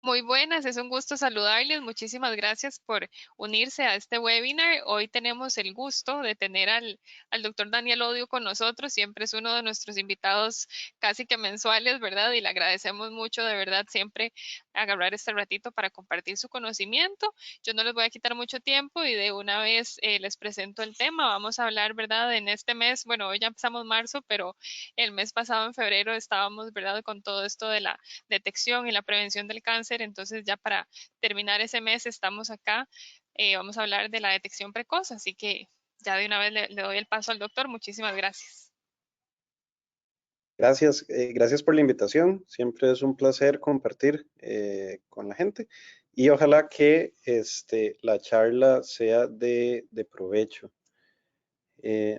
Muy buenas, es un gusto saludarles. Muchísimas gracias por unirse a este webinar. Hoy tenemos el gusto de tener al doctor Daniel Odio con nosotros. Siempre es uno de nuestros invitados casi que mensuales, ¿verdad? Y le agradecemos mucho, de verdad, siempre agarrar este ratito para compartir su conocimiento. Yo no les voy a quitar mucho tiempo y de una vez les presento el tema. Vamos a hablar, ¿verdad? En este mes, bueno, hoy ya empezamos marzo, pero el mes pasado, en febrero, estábamos, ¿verdad? Con todo esto de la detección y la prevención del cáncer. Entonces ya para terminar ese mes estamos acá. Vamos a hablar de la detección precoz, así que ya de una vez le doy el paso al doctor. Muchísimas gracias. Gracias, gracias por la invitación. Siempre es un placer compartir con la gente y ojalá que la charla sea de provecho.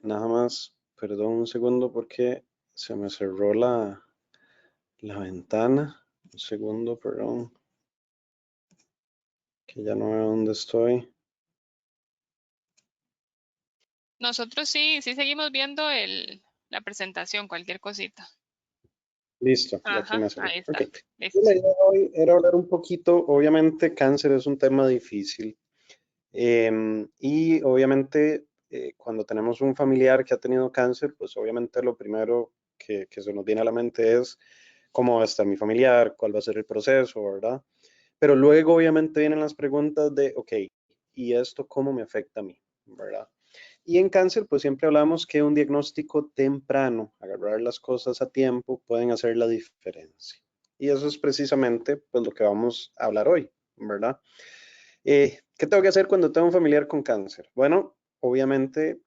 Nada más, perdón un segundo porque se me cerró la ventana. Un segundo, perdón, que ya no veo dónde estoy. Nosotros sí seguimos viendo la presentación, cualquier cosita. Listo, aquí Ajá, me salió. ahí Ok. está. La Listo. idea de hoy era hablar un poquito, obviamente cáncer es un tema difícil. Y obviamente, cuando tenemos un familiar que ha tenido cáncer, pues obviamente lo primero que se nos viene a la mente es cómo va a estar mi familiar, cuál va a ser el proceso, ¿verdad? Pero luego obviamente vienen las preguntas de, ok, ¿y esto cómo me afecta a mí? ¿Verdad? Y en cáncer, pues siempre hablamos que un diagnóstico temprano, agarrar las cosas a tiempo, pueden hacer la diferencia. Y eso es precisamente pues lo que vamos a hablar hoy, ¿verdad? ¿Qué tengo que hacer cuando tengo un familiar con cáncer? Bueno, obviamente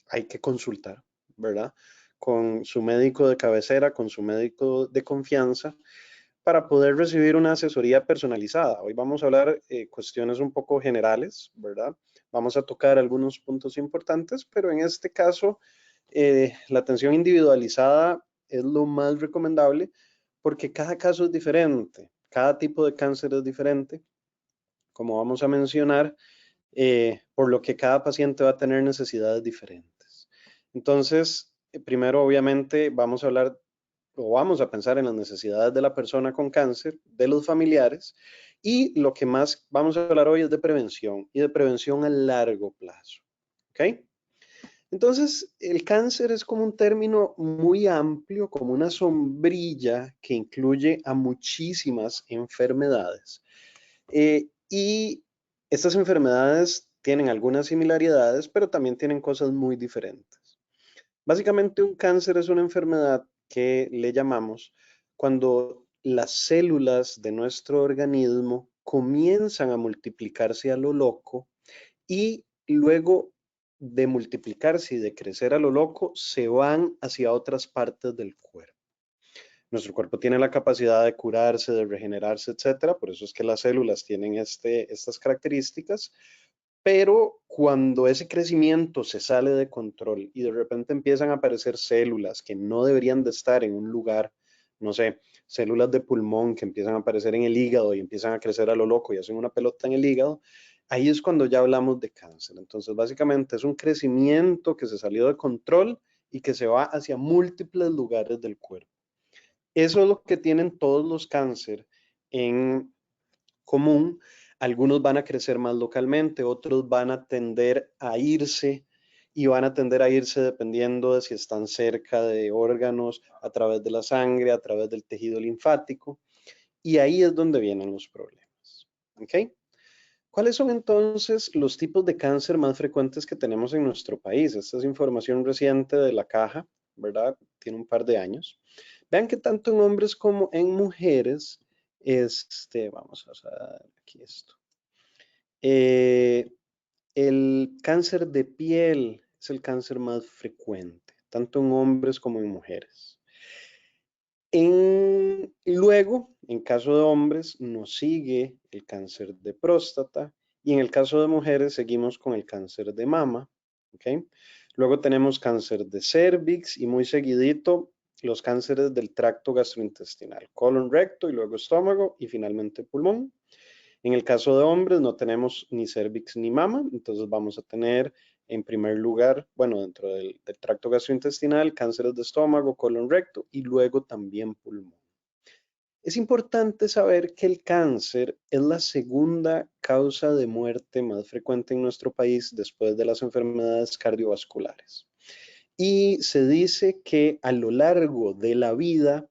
hay que consultar, ¿verdad? Con su médico de cabecera, con su médico de confianza, para poder recibir una asesoría personalizada. Hoy vamos a hablar cuestiones un poco generales, ¿verdad? Vamos a tocar algunos puntos importantes, pero en este caso, la atención individualizada es lo más recomendable porque cada caso es diferente, cada tipo de cáncer es diferente como vamos a mencionar, por lo que cada paciente va a tener necesidades diferentes. Entonces, primero obviamente vamos a hablar o vamos a pensar en las necesidades de la persona con cáncer, de los familiares, y lo que más vamos a hablar hoy es de prevención y de prevención a largo plazo. ¿Ok? Entonces, el cáncer es como un término muy amplio, como una sombrilla que incluye a muchísimas enfermedades. Y estas enfermedades tienen algunas similaridades, pero también tienen cosas muy diferentes. Básicamente, un cáncer es una enfermedad que le llamamos cuando las células de nuestro organismo comienzan a multiplicarse a lo loco y luego de multiplicarse y de crecer a lo loco, se van hacia otras partes del cuerpo. Nuestro cuerpo tiene la capacidad de curarse, de regenerarse, etcétera. Por eso es que las células tienen estas características. Pero cuando ese crecimiento se sale de control y de repente empiezan a aparecer células que no deberían de estar en un lugar, no sé, células de pulmón que empiezan a aparecer en el hígado y empiezan a crecer a lo loco y hacen una pelota en el hígado, ahí es cuando ya hablamos de cáncer. Entonces, básicamente es un crecimiento que se salió de control y que se va hacia múltiples lugares del cuerpo. Eso es lo que tienen todos los cáncer en común. Algunos van a crecer más localmente, otros van a tender a irse y van a tender a irse dependiendo de si están cerca de órganos, a través de la sangre, a través del tejido linfático. Y ahí es donde vienen los problemas. ¿Ok? ¿Cuáles son entonces los tipos de cáncer más frecuentes que tenemos en nuestro país? Esta es información reciente de la caja, ¿verdad? Tiene un par de años. Vean que tanto en hombres como en mujeres, vamos a usar aquí esto. Eh, el cáncer de piel es el cáncer más frecuente, tanto en hombres como en mujeres. Luego, en caso de hombres, nos sigue el cáncer de próstata y en el caso de mujeres seguimos con el cáncer de mama. ¿Okay? Luego tenemos cáncer de cervix y muy seguidito los cánceres del tracto gastrointestinal, colon, recto y luego estómago y finalmente pulmón. En el caso de hombres no tenemos ni cervix ni mama, entonces vamos a tener en primer lugar, bueno, dentro del tracto gastrointestinal, cánceres de estómago, colon recto y luego también pulmón. Es importante saber que el cáncer es la segunda causa de muerte más frecuente en nuestro país después de las enfermedades cardiovasculares. Y se dice que a lo largo de la vida,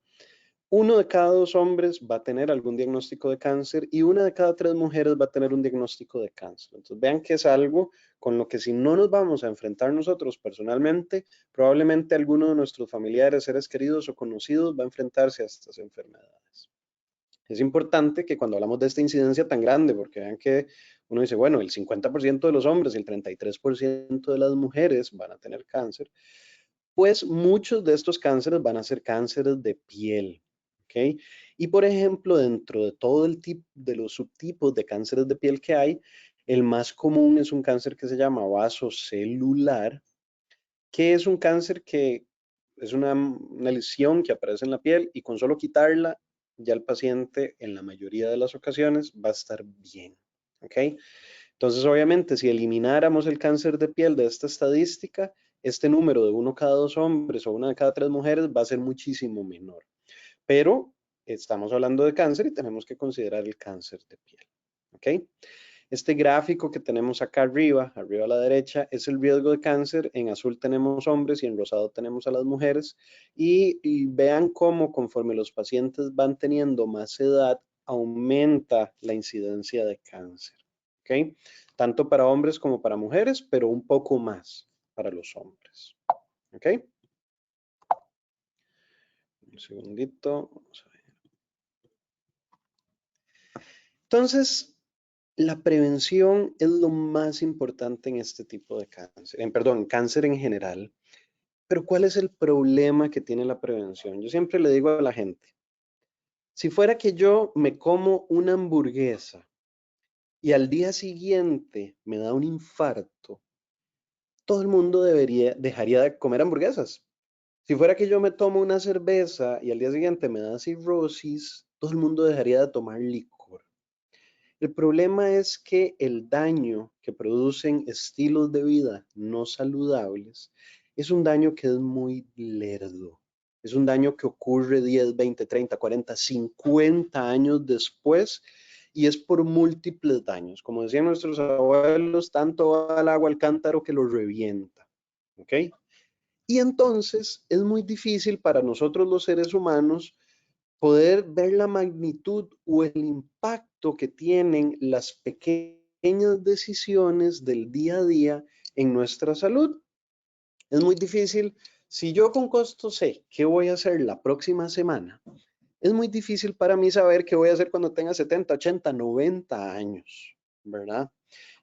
1 de cada 2 hombres va a tener algún diagnóstico de cáncer y 1 de cada 3 mujeres va a tener un diagnóstico de cáncer. Entonces vean que es algo con lo que si no nos vamos a enfrentar nosotros personalmente, probablemente alguno de nuestros familiares, seres queridos o conocidos va a enfrentarse a estas enfermedades. Es importante que cuando hablamos de esta incidencia tan grande, porque vean que uno dice, bueno, el 50% de los hombres y el 33% de las mujeres van a tener cáncer, pues muchos de estos cánceres van a ser cánceres de piel, ¿ok? Y por ejemplo, dentro de todo el tipo de los subtipos de cánceres de piel que hay, el más común es un cáncer que se llama vasocelular, que es un cáncer que es una lesión que aparece en la piel y con solo quitarla, ya el paciente en la mayoría de las ocasiones va a estar bien, ¿ok? Entonces, obviamente, si elimináramos el cáncer de piel de esta estadística, este número de 1 de cada 2 hombres o 1 de cada 3 mujeres va a ser muchísimo menor. Pero estamos hablando de cáncer y tenemos que considerar el cáncer de piel. ¿Ok? Este gráfico que tenemos acá arriba a la derecha, es el riesgo de cáncer. En azul tenemos hombres y en rosado tenemos a las mujeres. Y vean cómo conforme los pacientes van teniendo más edad, aumenta la incidencia de cáncer. ¿Ok? Tanto para hombres como para mujeres, pero un poco más para los hombres. ¿Ok? Un segundito. Vamos a ver. Entonces, la prevención es lo más importante en este tipo de cáncer, perdón, cáncer en general. Pero ¿cuál es el problema que tiene la prevención? Yo siempre le digo a la gente, si fuera que yo me como una hamburguesa y al día siguiente me da un infarto, todo el mundo dejaría de comer hamburguesas. Si fuera que yo me tomo una cerveza y al día siguiente me da cirrosis, todo el mundo dejaría de tomar licor. El problema es que el daño que producen estilos de vida no saludables es un daño que es muy lerdo. Es un daño que ocurre 10, 20, 30, 40, 50 años después y es por múltiples daños. Como decían nuestros abuelos, tanto va al agua al cántaro que lo revienta. ¿Ok? Y entonces es muy difícil para nosotros los seres humanos poder ver la magnitud o el impacto que tienen las pequeñas decisiones del día a día en nuestra salud. Es muy difícil, si yo con costo sé qué voy a hacer la próxima semana, es muy difícil para mí saber qué voy a hacer cuando tenga 70, 80, 90 años, ¿verdad?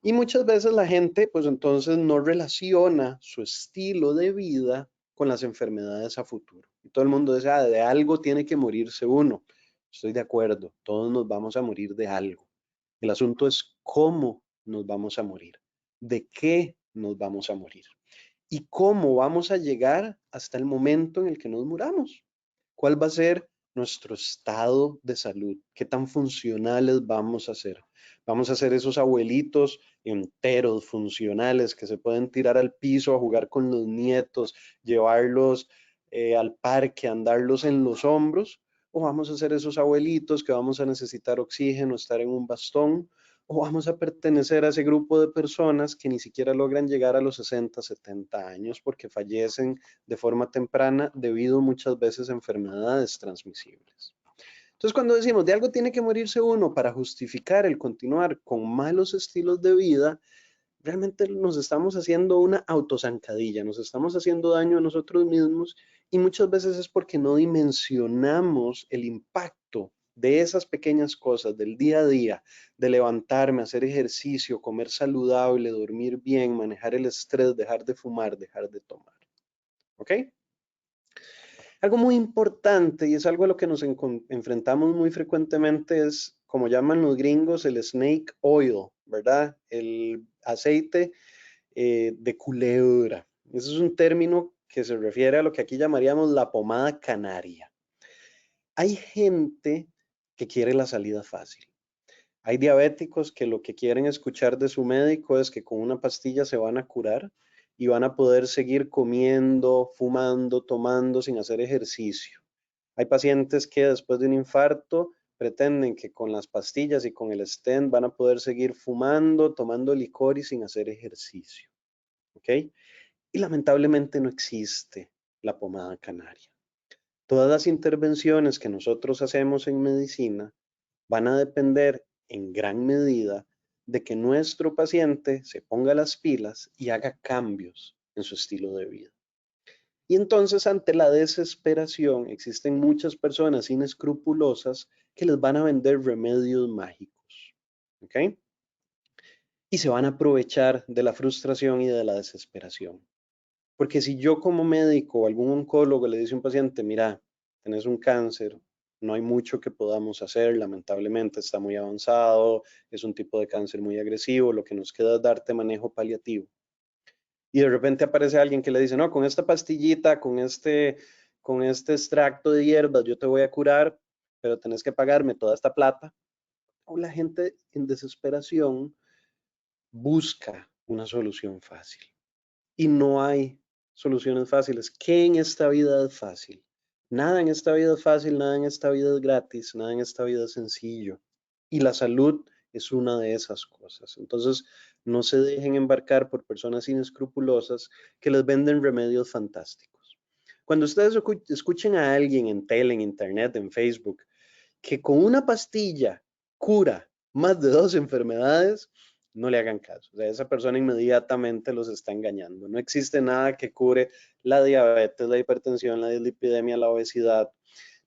Y muchas veces la gente, pues entonces no relaciona su estilo de vida con las enfermedades a futuro. Y todo el mundo dice, de algo tiene que morirse uno. Estoy de acuerdo, todos nos vamos a morir de algo. El asunto es cómo nos vamos a morir, de qué nos vamos a morir y cómo vamos a llegar hasta el momento en el que nos muramos. ¿Cuál va a ser nuestro estado de salud? ¿Qué tan funcionales vamos a ser? Vamos a ser esos abuelitos enteros, funcionales, que se pueden tirar al piso a jugar con los nietos, llevarlos al parque, andarlos en los hombros, o vamos a ser esos abuelitos que vamos a necesitar oxígeno, estar en un bastón, o vamos a pertenecer a ese grupo de personas que ni siquiera logran llegar a los 60, 70 años porque fallecen de forma temprana debido muchas veces a enfermedades transmisibles. Entonces, cuando decimos de algo tiene que morirse uno para justificar el continuar con malos estilos de vida, realmente nos estamos haciendo una autozancadilla, nos estamos haciendo daño a nosotros mismos y muchas veces es porque no dimensionamos el impacto de esas pequeñas cosas del día a día, de levantarme, hacer ejercicio, comer saludable, dormir bien, manejar el estrés, dejar de fumar, dejar de tomar. ¿Ok? Algo muy importante y es algo a lo que nos enfrentamos muy frecuentemente es, como llaman los gringos, el snake oil, ¿verdad? El aceite de culebra. Ese es un término que se refiere a lo que aquí llamaríamos la pomada canaria. Hay gente que quiere la salida fácil. Hay diabéticos que lo que quieren escuchar de su médico es que con una pastilla se van a curar y van a poder seguir comiendo, fumando, tomando sin hacer ejercicio. Hay pacientes que después de un infarto pretenden que con las pastillas y con el stent van a poder seguir fumando, tomando licor y sin hacer ejercicio. ¿Ok? Y lamentablemente no existe la pomada canaria. Todas las intervenciones que nosotros hacemos en medicina van a depender en gran medida de que nuestro paciente se ponga las pilas y haga cambios en su estilo de vida. Y entonces ante la desesperación existen muchas personas inescrupulosas que les van a vender remedios mágicos. ¿Ok? Y se van a aprovechar de la frustración y de la desesperación. Porque si yo como médico o algún oncólogo le dice a un paciente, mira, tenés un cáncer, no hay mucho que podamos hacer, lamentablemente está muy avanzado, es un tipo de cáncer muy agresivo, lo que nos queda es darte manejo paliativo. Y de repente aparece alguien que le dice, no, con esta pastillita, con este extracto de hierbas, yo te voy a curar, pero tenés que pagarme toda esta plata. O la gente en desesperación busca una solución fácil. Y no hay soluciones fáciles. ¿Qué en esta vida es fácil? Nada en esta vida es fácil, nada en esta vida es gratis, nada en esta vida es sencillo. Y la salud es una de esas cosas. Entonces, no se dejen embarcar por personas inescrupulosas que les venden remedios fantásticos. Cuando ustedes escuchen a alguien en tele, en internet, en Facebook, que con una pastilla cura más de 2 enfermedades, no le hagan caso. O sea, esa persona inmediatamente los está engañando. No existe nada que cure la diabetes, la hipertensión, la dislipidemia, la obesidad.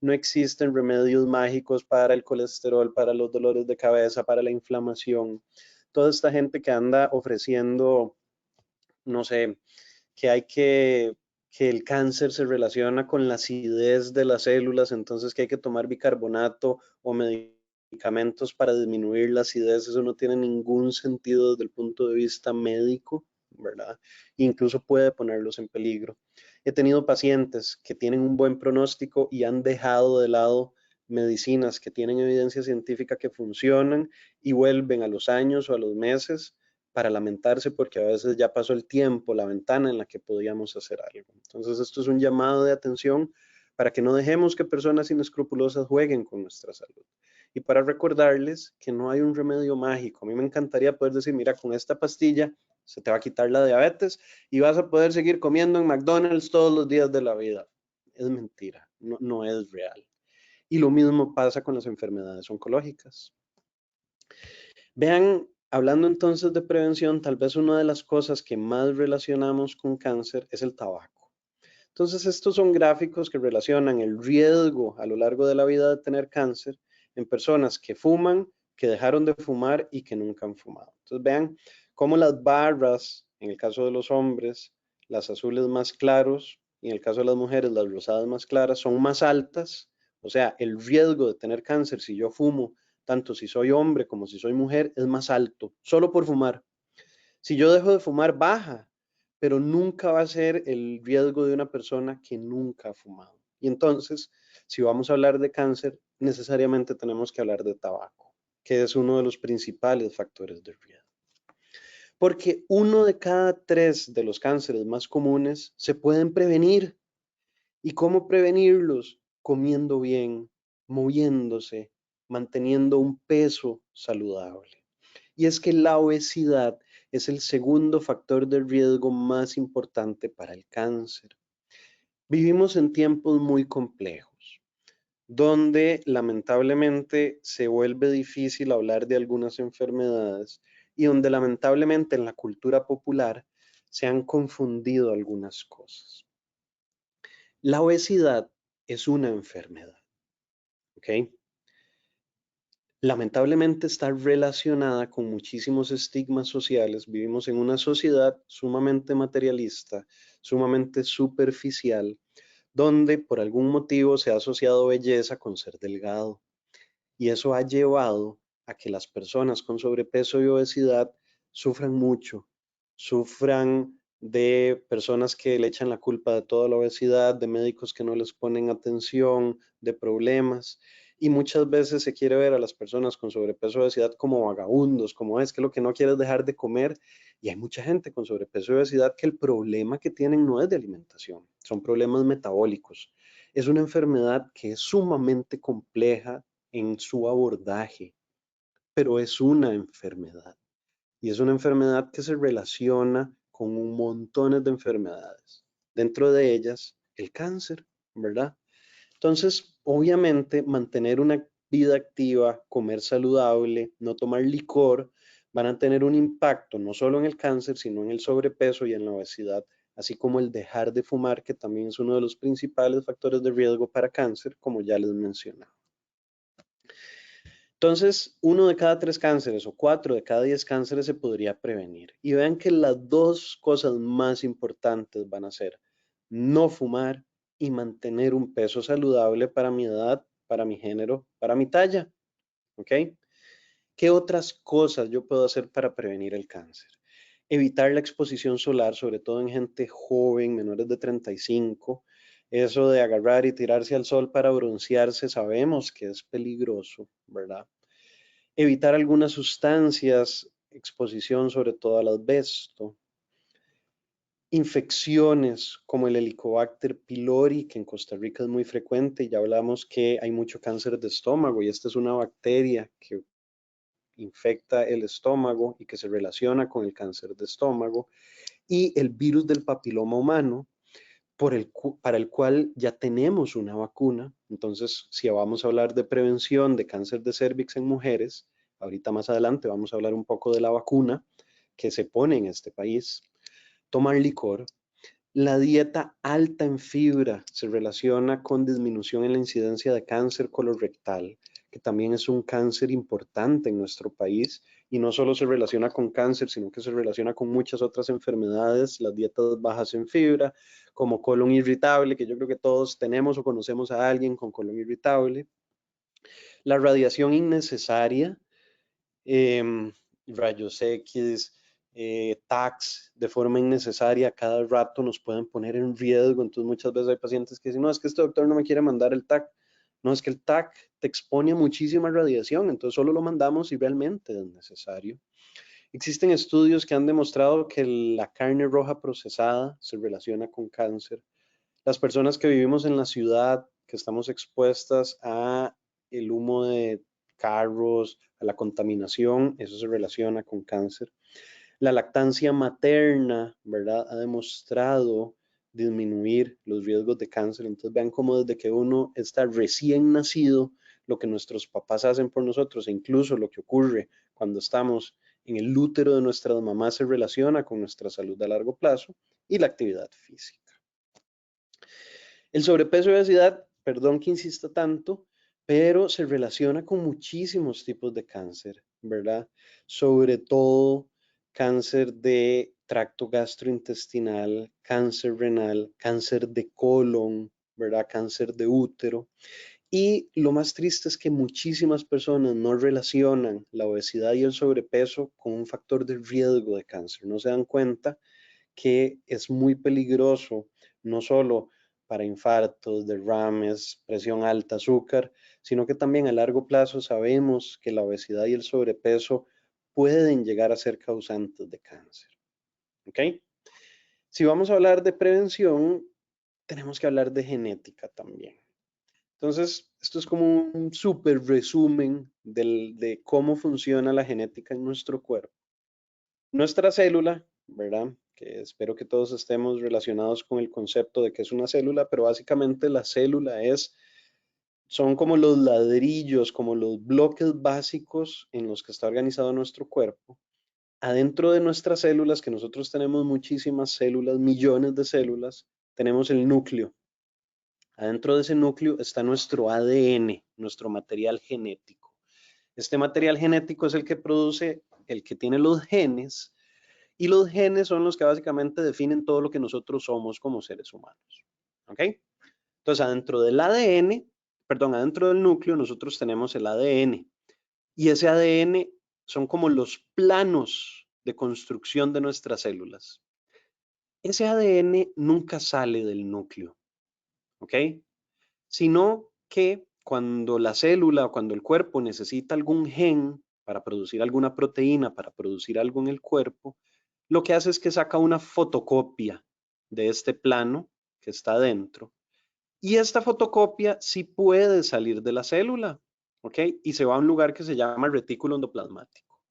No existen remedios mágicos para el colesterol, para los dolores de cabeza, para la inflamación. Toda esta gente que anda ofreciendo, no sé, que hay que el cáncer se relaciona con la acidez de las células, entonces que hay que tomar bicarbonato o medicamentos para disminuir la acidez, eso no tiene ningún sentido desde el punto de vista médico, ¿verdad? Incluso puede ponerlos en peligro. He tenido pacientes que tienen un buen pronóstico y han dejado de lado medicinas que tienen evidencia científica que funcionan y vuelven a los años o a los meses para lamentarse porque a veces ya pasó el tiempo, la ventana en la que podíamos hacer algo. Entonces, esto es un llamado de atención para que no dejemos que personas inescrupulosas jueguen con nuestra salud. Y para recordarles que no hay un remedio mágico. A mí me encantaría poder decir, mira, con esta pastilla se te va a quitar la diabetes y vas a poder seguir comiendo en McDonald's todos los días de la vida. Es mentira, no es real. Y lo mismo pasa con las enfermedades oncológicas. Vean, hablando entonces de prevención, tal vez una de las cosas que más relacionamos con cáncer es el tabaco. Entonces, estos son gráficos que relacionan el riesgo a lo largo de la vida de tener cáncer en personas que fuman, que dejaron de fumar y que nunca han fumado. Entonces, vean cómo las barras, en el caso de los hombres, las azules más claros, y en el caso de las mujeres, las rosadas más claras, son más altas. O sea, el riesgo de tener cáncer si yo fumo, tanto si soy hombre como si soy mujer, es más alto, solo por fumar. Si yo dejo de fumar, baja, pero nunca va a ser el riesgo de una persona que nunca ha fumado. Y entonces, si vamos a hablar de cáncer, necesariamente tenemos que hablar de tabaco, que es uno de los principales factores de riesgo. Porque 1 de cada 3 de los cánceres más comunes se pueden prevenir. ¿Y cómo prevenirlos? Comiendo bien, moviéndose, manteniendo un peso saludable. Y es que la obesidad es el segundo factor de riesgo más importante para el cáncer. Vivimos en tiempos muy complejos, donde lamentablemente se vuelve difícil hablar de algunas enfermedades y donde lamentablemente en la cultura popular se han confundido algunas cosas. La obesidad es una enfermedad, ¿ok? Lamentablemente está relacionada con muchísimos estigmas sociales. Vivimos en una sociedad sumamente materialista, sumamente superficial, donde por algún motivo se ha asociado belleza con ser delgado. Y eso ha llevado a que las personas con sobrepeso y obesidad sufran mucho, sufran de personas que le echan la culpa de toda la obesidad, de médicos que no les ponen atención, de problemas. Y muchas veces se quiere ver a las personas con sobrepeso y obesidad como vagabundos, como es que lo que no quiere es dejar de comer. Y hay mucha gente con sobrepeso y obesidad que el problema que tienen no es de alimentación, son problemas metabólicos. Es una enfermedad que es sumamente compleja en su abordaje, pero es una enfermedad. Y es una enfermedad que se relaciona con un montón de enfermedades. Dentro de ellas, el cáncer, ¿verdad? Entonces, obviamente, mantener una vida activa, comer saludable, no tomar licor, van a tener un impacto no solo en el cáncer, sino en el sobrepeso y en la obesidad, así como el dejar de fumar, que también es uno de los principales factores de riesgo para cáncer, como ya les mencionaba. Entonces, 1 de cada 3 cánceres o 4 de cada 10 cánceres se podría prevenir. Y vean que las dos cosas más importantes van a ser no fumar y mantener un peso saludable para mi edad, para mi género, para mi talla. ¿Ok? ¿Qué otras cosas yo puedo hacer para prevenir el cáncer? Evitar la exposición solar, sobre todo en gente joven, menores de 35. Eso de agarrar y tirarse al sol para broncearse, sabemos que es peligroso, ¿verdad? Evitar algunas sustancias, exposición sobre todo al asbesto, infecciones como el Helicobacter pylori, que en Costa Rica es muy frecuente, ya hablamos que hay mucho cáncer de estómago y esta es una bacteria que infecta el estómago y que se relaciona con el cáncer de estómago, y el virus del papiloma humano, para el cual ya tenemos una vacuna. Entonces, si vamos a hablar de prevención de cáncer de cervix en mujeres, ahorita más adelante vamos a hablar un poco de la vacuna que se pone en este país. Tomar licor. La dieta alta en fibra se relaciona con disminución en la incidencia de cáncer colorectal, que también es un cáncer importante en nuestro país y no solo se relaciona con cáncer, sino que se relaciona con muchas otras enfermedades, las dietas bajas en fibra, como colon irritable, que yo creo que todos tenemos o conocemos a alguien con colon irritable. La radiación innecesaria, rayos X, tags de forma innecesaria, cada rato nos pueden poner en riesgo. Entonces muchas veces hay pacientes que dicen, no, es que este doctor no me quiere mandar el tag. No, es que el tag te expone a muchísima radiación, entonces solo lo mandamos si realmente es necesario. Existen estudios que han demostrado que la carne roja procesada se relaciona con cáncer. Las personas que vivimos en la ciudad, que estamos expuestas a el humo de carros, a la contaminación, eso se relaciona con cáncer. La lactancia materna, ¿verdad? Ha demostrado disminuir los riesgos de cáncer. Entonces vean cómo desde que uno está recién nacido, lo que nuestros papás hacen por nosotros e incluso lo que ocurre cuando estamos en el útero de nuestras mamás se relaciona con nuestra salud a largo plazo y la actividad física. El sobrepeso y obesidad, perdón que insista tanto, pero se relaciona con muchísimos tipos de cáncer, ¿verdad? Sobre todo cáncer de tracto gastrointestinal, cáncer renal, cáncer de colon, ¿verdad? Cáncer de útero. Y lo más triste es que muchísimas personas no relacionan la obesidad y el sobrepeso con un factor de riesgo de cáncer. No se dan cuenta que es muy peligroso, no solo para infartos, derrames, presión alta, azúcar, sino que también a largo plazo sabemos que la obesidad y el sobrepeso pueden llegar a ser causantes de cáncer. ¿Ok? Si vamos a hablar de prevención, tenemos que hablar de genética también. Entonces, esto es como un súper resumen de cómo funciona la genética en nuestro cuerpo. Nuestra célula, ¿verdad? Que espero que todos estemos relacionados con el concepto de que es una célula, pero básicamente la célula son como los ladrillos, como los bloques básicos en los que está organizado nuestro cuerpo. Adentro de nuestras células, que nosotros tenemos muchísimas células, millones de células, tenemos el núcleo. Adentro de ese núcleo está nuestro ADN, nuestro material genético. Este material genético es el que produce, el que tiene los genes, y los genes son los que básicamente definen todo lo que nosotros somos como seres humanos. ¿Ok? Entonces, adentro del ADN, perdón, adentro del núcleo, nosotros tenemos el ADN. Y ese ADN son como los planos de construcción de nuestras células. Ese ADN nunca sale del núcleo. ¿Ok? Sino que cuando la célula o cuando el cuerpo necesita algún gen para producir alguna proteína, para producir algo en el cuerpo, lo que hace es que saca una fotocopia de este plano que está dentro Y esta fotocopia sí puede salir de la célula, ¿ok? Y se va a un lugar que se llama retículo endoplasmático.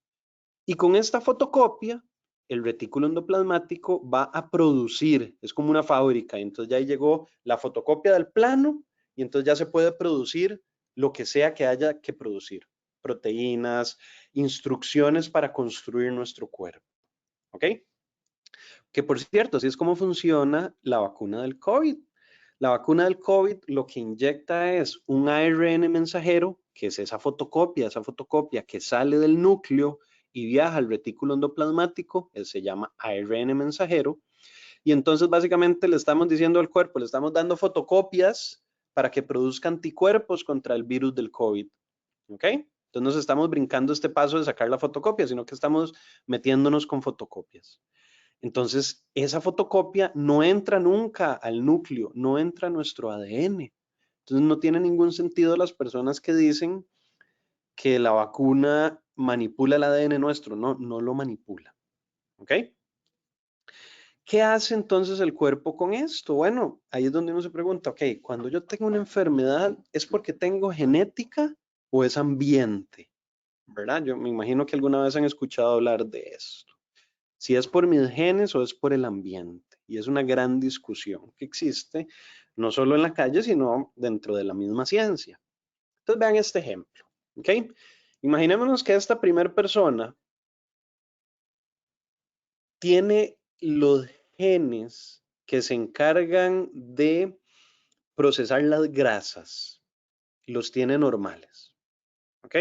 Y con esta fotocopia, el retículo endoplasmático va a producir, es como una fábrica, y entonces ya ahí llegó la fotocopia del plano y entonces ya se puede producir lo que sea que haya que producir, proteínas, instrucciones para construir nuestro cuerpo, ¿ok? Que por cierto, así es como funciona la vacuna del COVID. La vacuna del COVID lo que inyecta es un ARN mensajero, que es esa fotocopia que sale del núcleo y viaja al retículo endoplasmático, se llama ARN mensajero, y entonces básicamente le estamos diciendo al cuerpo, le estamos dando fotocopias para que produzca anticuerpos contra el virus del COVID, ¿ok? Entonces nos estamos brincando este paso de sacar la fotocopia, sino que estamos metiéndonos con fotocopias. Entonces, esa fotocopia no entra nunca al núcleo, no entra a nuestro ADN. Entonces, no tiene ningún sentido las personas que dicen que la vacuna manipula el ADN nuestro. No, no lo manipula. ¿Ok? ¿Qué hace entonces el cuerpo con esto? Bueno, ahí es donde uno se pregunta, ok, cuando yo tengo una enfermedad, ¿es porque tengo genética o es ambiente? ¿Verdad? Yo me imagino que alguna vez han escuchado hablar de esto. Si es por mis genes o es por el ambiente. Y es una gran discusión que existe, no solo en la calle, sino dentro de la misma ciencia. Entonces vean este ejemplo, ¿ok? Imaginémonos que esta primera persona tiene los genes que se encargan de procesar las grasas, los tiene normales, ¿ok?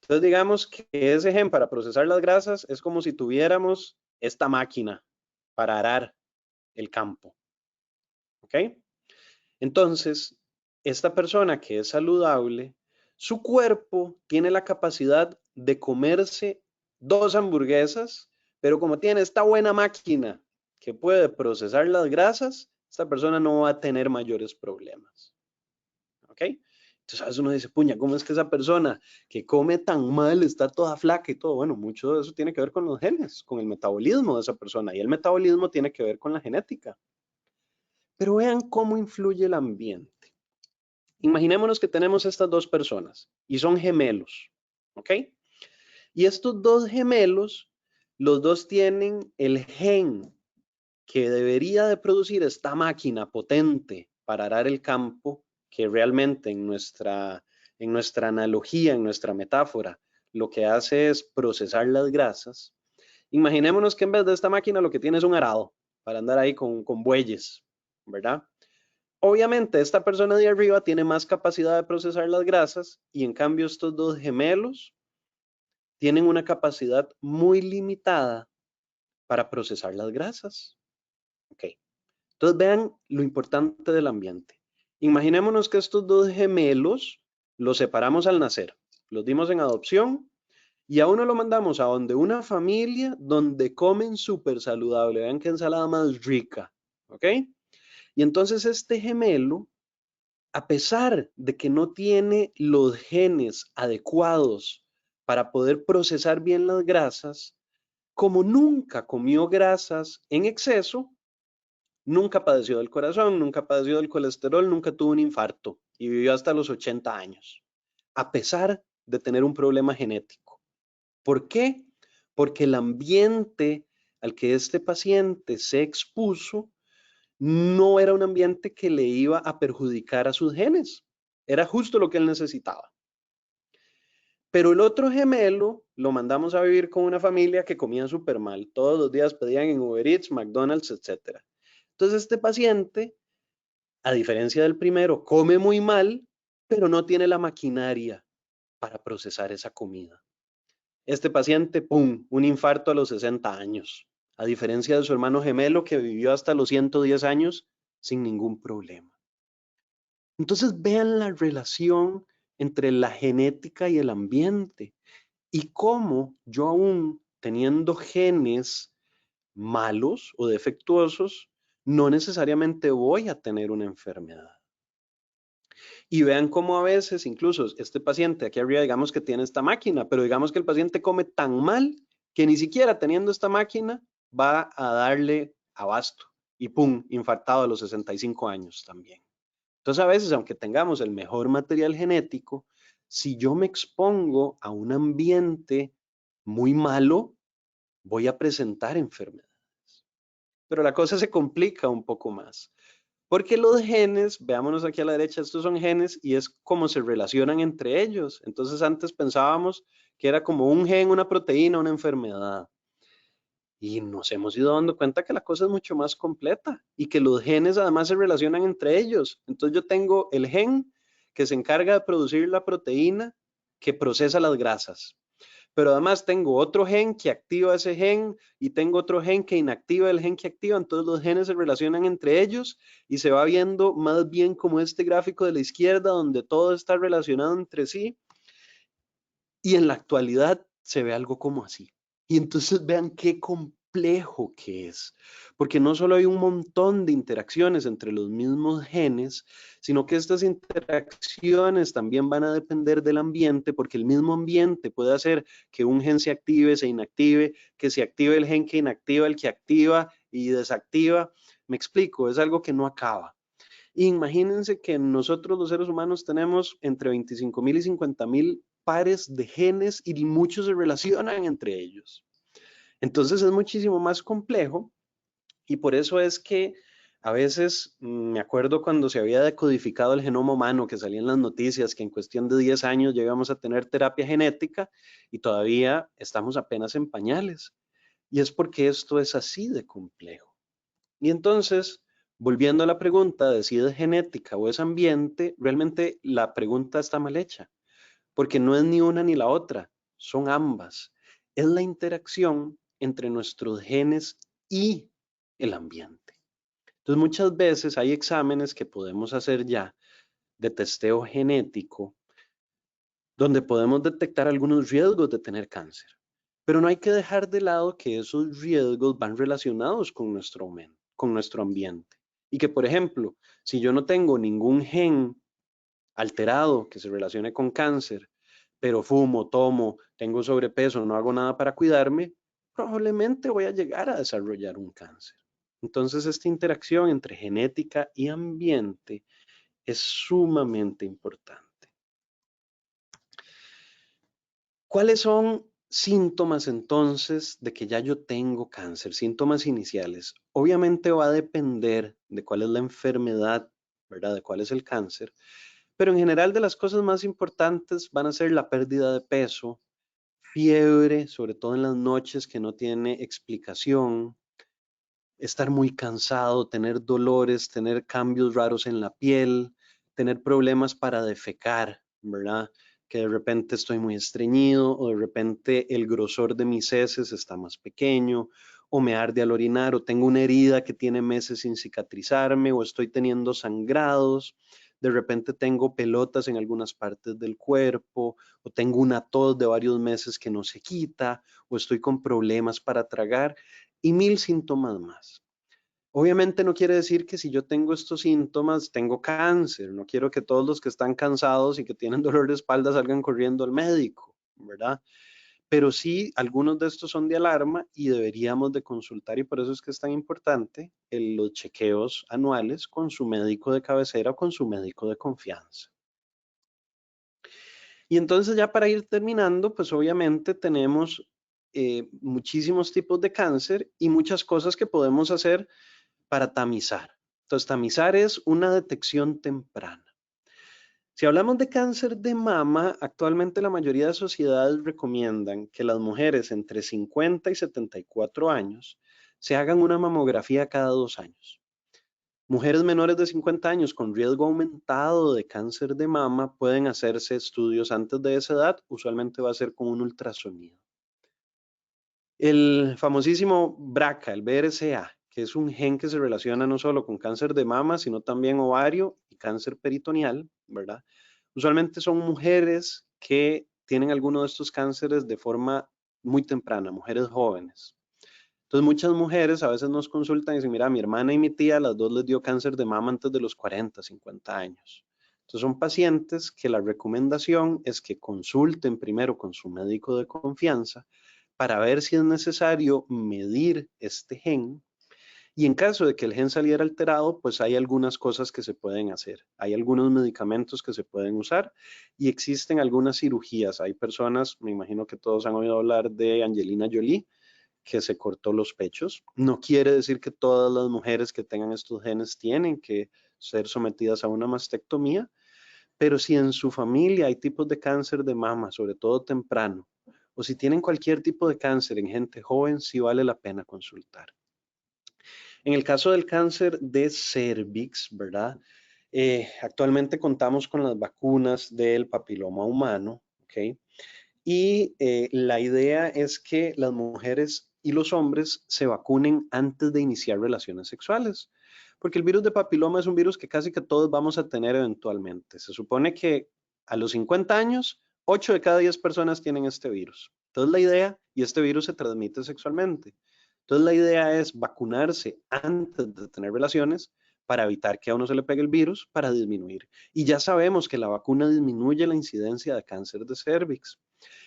Entonces digamos que ese gen para procesar las grasas es como si tuviéramos esta máquina para arar el campo. ¿Ok? Entonces, esta persona que es saludable, su cuerpo tiene la capacidad de comerse 2 hamburguesas, pero como tiene esta buena máquina que puede procesar las grasas, esta persona no va a tener mayores problemas. ¿Ok? Entonces a veces uno dice, puña, ¿cómo es que esa persona que come tan mal está toda flaca y todo? Bueno, mucho de eso tiene que ver con los genes, con el metabolismo de esa persona, y el metabolismo tiene que ver con la genética. Pero vean cómo influye el ambiente. Imaginémonos que tenemos estas 2 personas y son gemelos, ¿ok? Y estos 2 gemelos, los dos tienen el gen que debería de producir esta máquina potente para arar el campo, que realmente en nuestra analogía, en nuestra metáfora, lo que hace es procesar las grasas. Imaginémonos que en vez de esta máquina lo que tiene es un arado para andar ahí con bueyes, ¿verdad? Obviamente, esta persona de arriba tiene más capacidad de procesar las grasas y en cambio estos 2 gemelos tienen una capacidad muy limitada para procesar las grasas. Ok, entonces vean lo importante del ambiente. Imaginémonos que estos 2 gemelos los separamos al nacer, los dimos en adopción y a uno lo mandamos a donde una familia donde comen súper saludable. Vean qué ensalada más rica. ¿Ok? Y entonces este gemelo, a pesar de que no tiene los genes adecuados para poder procesar bien las grasas, como nunca comió grasas en exceso, nunca padeció del corazón, nunca padeció del colesterol, nunca tuvo un infarto y vivió hasta los 80 años, a pesar de tener un problema genético. ¿Por qué? Porque el ambiente al que este paciente se expuso no era un ambiente que le iba a perjudicar a sus genes. Era justo lo que él necesitaba. Pero el otro gemelo lo mandamos a vivir con una familia que comía súper mal. Todos los días pedían en Uber Eats, McDonald's, etc. Entonces este paciente, a diferencia del primero, come muy mal, pero no tiene la maquinaria para procesar esa comida. Este paciente, ¡pum!, un infarto a los 60 años, a diferencia de su hermano gemelo que vivió hasta los 110 años sin ningún problema. Entonces vean la relación entre la genética y el ambiente y cómo yo aún teniendo genes malos o defectuosos, no necesariamente voy a tener una enfermedad. Y vean cómo a veces, incluso este paciente aquí arriba, digamos que tiene esta máquina, pero digamos que el paciente come tan mal que ni siquiera teniendo esta máquina va a darle abasto y pum, infartado a los 65 años también. Entonces a veces, aunque tengamos el mejor material genético, si yo me expongo a un ambiente muy malo, voy a presentar enfermedades. Pero la cosa se complica un poco más. Porque los genes, veámonos aquí a la derecha, estos son genes y es como se relacionan entre ellos. Entonces antes pensábamos que era como un gen, una proteína, una enfermedad. Y nos hemos ido dando cuenta que la cosa es mucho más completa y que los genes además se relacionan entre ellos. Entonces yo tengo el gen que se encarga de producir la proteína que procesa las grasas. Pero además tengo otro gen que activa ese gen y tengo otro gen que inactiva el gen que activa. Entonces los genes se relacionan entre ellos y se va viendo más bien como este gráfico de la izquierda donde todo está relacionado entre sí. Y en la actualidad se ve algo como así. Y entonces vean qué complejo que es, porque no solo hay un montón de interacciones entre los mismos genes, sino que estas interacciones también van a depender del ambiente, porque el mismo ambiente puede hacer que un gen se active, se inactive, que se active el gen que inactiva, el que activa y desactiva. Me explico, es algo que no acaba. Imagínense que nosotros los seres humanos tenemos entre 25.000 y 50.000 pares de genes y muchos se relacionan entre ellos. Entonces es muchísimo más complejo y por eso es que a veces me acuerdo cuando se había decodificado el genoma humano, que salían las noticias que en cuestión de 10 años llegamos a tener terapia genética y todavía estamos apenas en pañales. Y es porque esto es así de complejo. Y entonces, volviendo a la pregunta de si es genética o es ambiente, realmente la pregunta está mal hecha, porque no es ni una ni la otra, son ambas. Es la interacción entre nuestros genes y el ambiente. Entonces, muchas veces hay exámenes que podemos hacer ya de testeo genético donde podemos detectar algunos riesgos de tener cáncer. Pero no hay que dejar de lado que esos riesgos van relacionados con nuestro ambiente. Y que, por ejemplo, si yo no tengo ningún gen alterado que se relacione con cáncer, pero fumo, tomo, tengo sobrepeso, no hago nada para cuidarme, probablemente voy a llegar a desarrollar un cáncer. Entonces, esta interacción entre genética y ambiente es sumamente importante. ¿Cuáles son síntomas entonces de que ya yo tengo cáncer? Síntomas iniciales. Obviamente va a depender de cuál es la enfermedad, ¿verdad? De cuál es el cáncer. Pero en general de las cosas más importantes van a ser la pérdida de peso, fiebre, sobre todo en las noches que no tiene explicación, estar muy cansado, tener dolores, tener cambios raros en la piel, tener problemas para defecar, ¿verdad? Que de repente estoy muy estreñido o de repente el grosor de mis heces está más pequeño o me arde al orinar o tengo una herida que tiene meses sin cicatrizarme o estoy teniendo sangrados. De repente tengo pelotas en algunas partes del cuerpo o tengo una tos de varios meses que no se quita o estoy con problemas para tragar y mil síntomas más. Obviamente no quiere decir que si yo tengo estos síntomas tengo cáncer. No quiero que todos los que están cansados y que tienen dolor de espalda salgan corriendo al médico, ¿verdad? Pero sí, algunos de estos son de alarma y deberíamos de consultar y por eso es que es tan importante los chequeos anuales con su médico de cabecera o con su médico de confianza. Y entonces ya para ir terminando, pues obviamente tenemos muchísimos tipos de cáncer y muchas cosas que podemos hacer para tamizar. Entonces, tamizar es una detección temprana. Si hablamos de cáncer de mama, actualmente la mayoría de sociedades recomiendan que las mujeres entre 50 y 74 años se hagan una mamografía cada 2 años. Mujeres menores de 50 años con riesgo aumentado de cáncer de mama pueden hacerse estudios antes de esa edad, usualmente va a ser con un ultrasonido. El famosísimo BRCA, el BRCA, que es un gen que se relaciona no solo con cáncer de mama, sino también ovario y cáncer peritoneal, ¿verdad? Usualmente son mujeres que tienen alguno de estos cánceres de forma muy temprana, mujeres jóvenes. Entonces muchas mujeres a veces nos consultan y dicen, mira, mi hermana y mi tía, las dos les dio cáncer de mama antes de los 40, 50 años. Entonces son pacientes que la recomendación es que consulten primero con su médico de confianza para ver si es necesario medir este gen Y en caso de que el gen saliera alterado, pues hay algunas cosas que se pueden hacer. Hay algunos medicamentos que se pueden usar y existen algunas cirugías. Hay personas, me imagino que todos han oído hablar de Angelina Jolie, que se cortó los pechos. No quiere decir que todas las mujeres que tengan estos genes tienen que ser sometidas a una mastectomía, pero si en su familia hay tipos de cáncer de mama, sobre todo temprano, o si tienen cualquier tipo de cáncer en gente joven, sí vale la pena consultar. En el caso del cáncer de cervix, ¿verdad? Actualmente contamos con las vacunas del papiloma humano, ¿ok? Y la idea es que las mujeres y los hombres se vacunen antes de iniciar relaciones sexuales, porque el virus de papiloma es un virus que casi que todos vamos a tener eventualmente. Se supone que a los 50 años, 8 de cada 10 personas tienen este virus. Entonces la idea, y este virus se transmite sexualmente. Entonces la idea es vacunarse antes de tener relaciones para evitar que a uno se le pegue el virus, para disminuir. Y ya sabemos que la vacuna disminuye la incidencia de cáncer de cervix.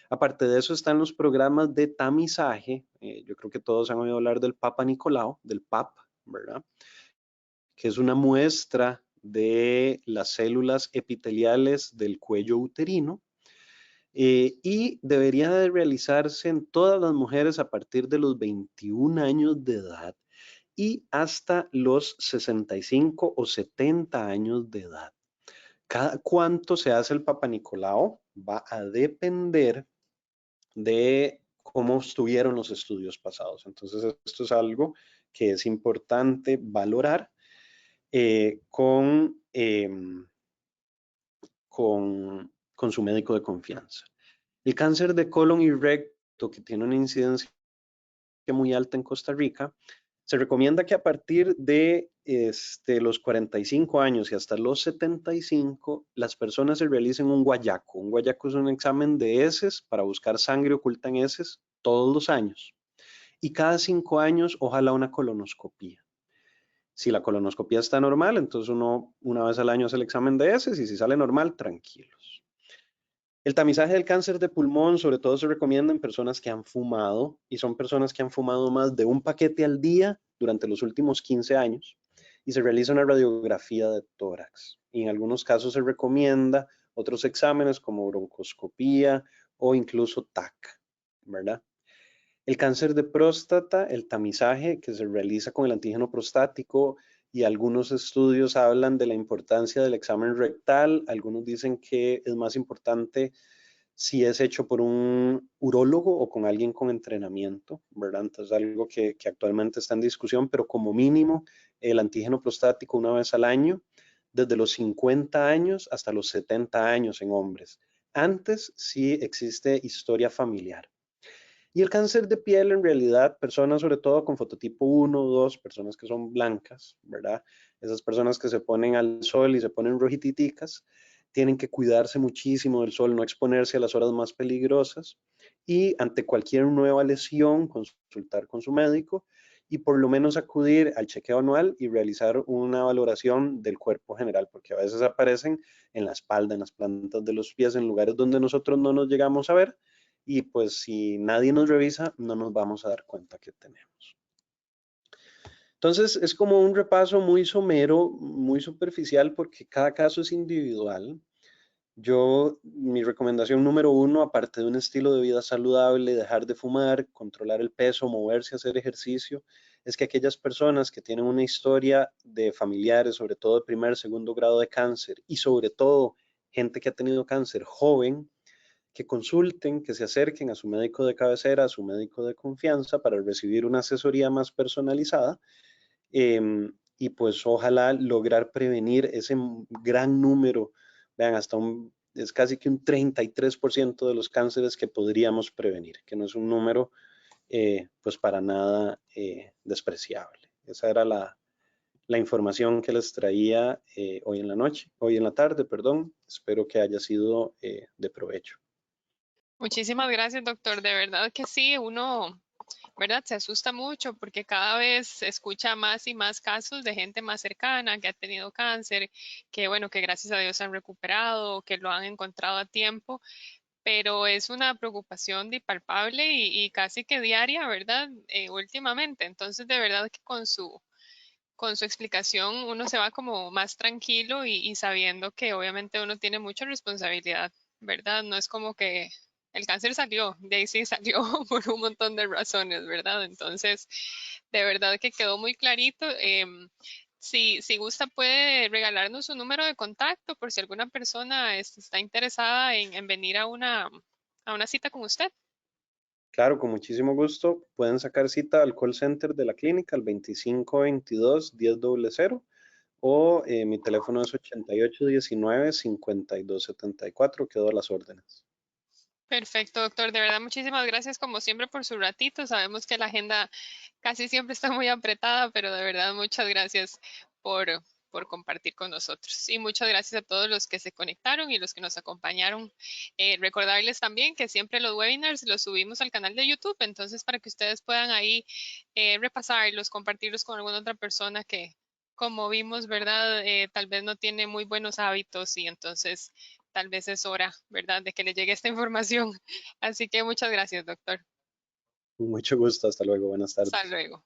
Aparte de eso están los programas de tamizaje. Yo creo que todos han oído hablar del Papa Nicolau, del PAP, ¿verdad? Que es una muestra de las células epiteliales del cuello uterino y debería de realizarse en todas las mujeres a partir de los 21 años de edad y hasta los 65 o 70 años de edad. Cada cuánto se hace el Papa Nicolau va a depender de cómo estuvieron los estudios pasados. Entonces, esto es algo que es importante valorar eh, con, eh, con su médico de confianza. El cáncer de colon y recto, que tiene una incidencia muy alta en Costa Rica, se recomienda que a partir de los 45 años y hasta los 75, las personas se realicen un guayaco. Un guayaco es un examen de heces para buscar sangre oculta en heces todos los años. Y cada 5 años, ojalá una colonoscopía. Si la colonoscopía está normal, entonces uno una vez al año hace el examen de heces y si sale normal, tranquilos. El tamizaje del cáncer de pulmón, sobre todo se recomienda en personas que han fumado y son personas que han fumado más de un paquete al día durante los últimos 15 años y se realiza una radiografía de tórax. Y en algunos casos se recomienda otros exámenes como broncoscopía o incluso TAC, ¿verdad? El cáncer de próstata, el tamizaje que se realiza con el antígeno prostático y algunos estudios hablan de la importancia del examen rectal. Algunos dicen que es más importante si es hecho por un urólogo o con alguien con entrenamiento, ¿verdad? Entonces, algo que actualmente está en discusión, pero como mínimo el antígeno prostático una vez al año, desde los 50 años hasta los 70 años en hombres. Antes sí existe historia familiar. Y el cáncer de piel, en realidad, personas sobre todo con fototipo 1 o 2, personas que son blancas, ¿verdad? Esas personas que se ponen al sol y se ponen rojititicas, tienen que cuidarse muchísimo del sol, no exponerse a las horas más peligrosas y ante cualquier nueva lesión, consultar con su médico y por lo menos acudir al chequeo anual y realizar una valoración del cuerpo general, porque a veces aparecen en la espalda, en las plantas de los pies, en lugares donde nosotros no nos llegamos a ver y pues si nadie nos revisa, no nos vamos a dar cuenta que tenemos. Entonces es como un repaso muy somero, muy superficial, porque cada caso es individual. Mi recomendación número uno, aparte de un estilo de vida saludable, dejar de fumar, controlar el peso, moverse, hacer ejercicio, es que aquellas personas que tienen una historia de familiares, sobre todo de primer, segundo grado de cáncer y sobre todo gente que ha tenido cáncer joven, que consulten, que se acerquen a su médico de cabecera, a su médico de confianza para recibir una asesoría más personalizada y pues ojalá lograr prevenir ese gran número, vean, es casi que un 33% de los cánceres que podríamos prevenir, que no es un número pues para nada despreciable. Esa era la información que les traía hoy en la tarde, perdón. Espero que haya sido de provecho. Muchísimas gracias, doctor. De verdad que sí, uno, ¿verdad? Se asusta mucho porque cada vez se escucha más y más casos de gente más cercana que ha tenido cáncer, que bueno, que gracias a Dios han recuperado, que lo han encontrado a tiempo, pero es una preocupación palpable y casi que diaria, ¿verdad? Últimamente. Entonces, de verdad que con con su explicación uno se va como más tranquilo y sabiendo que obviamente uno tiene mucha responsabilidad, ¿verdad? No es como que el cáncer salió, de ahí sí salió por un montón de razones, ¿verdad? Entonces, de verdad que quedó muy clarito. Si gusta, puede regalarnos su número de contacto por si alguna persona está interesada en venir a una cita con usted. Claro, con muchísimo gusto. Pueden sacar cita al call center de la clínica al 2522-1000 o mi teléfono es 8819-5274. Quedo a las órdenes. Perfecto, doctor. De verdad, muchísimas gracias como siempre por su ratito. Sabemos que la agenda casi siempre está muy apretada, pero de verdad muchas gracias por, por compartir con nosotros. Y muchas gracias a todos los que se conectaron y los que nos acompañaron. Recordarles también que siempre los webinars los subimos al canal de YouTube, entonces para que ustedes puedan ahí repasarlos, compartirlos con alguna otra persona que, como vimos, ¿verdad? Tal vez no tiene muy buenos hábitos y entonces tal vez es hora, ¿verdad?, de que le llegue esta información. Así que muchas gracias, doctor. Mucho gusto. Hasta luego. Buenas Hasta tardes. luego.